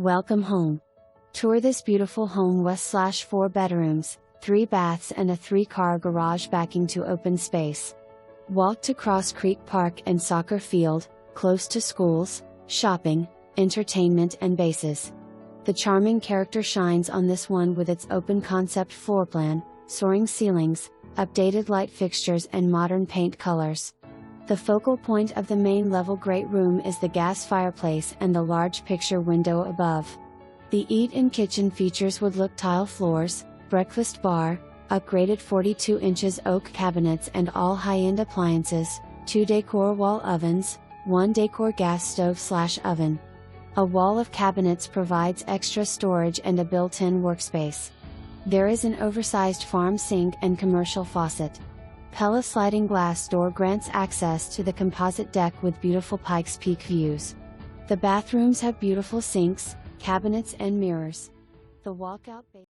Welcome home. Tour this beautiful home with/4 bedrooms, 3 baths and a 3-car garage backing to open space. Walk to Cross Creek Park and soccer field, close to schools, shopping, entertainment and bases. The charming character shines on this one with its open concept floor plan, soaring ceilings, updated light fixtures and modern paint colors. The focal point of the main level great room is the gas fireplace and the large picture window above. The eat-in kitchen features wood-look tile floors, breakfast bar, upgraded 42 inches oak cabinets and all high-end appliances, 2 Dacor wall ovens, 1 Dacor gas stove/oven. A wall of cabinets provides extra storage and a built-in workspace. There is an oversized farm sink and commercial faucet. Pella sliding glass door grants access to the composite deck with beautiful Pikes Peak views. The bathrooms have beautiful sinks, cabinets and mirrors. The walkout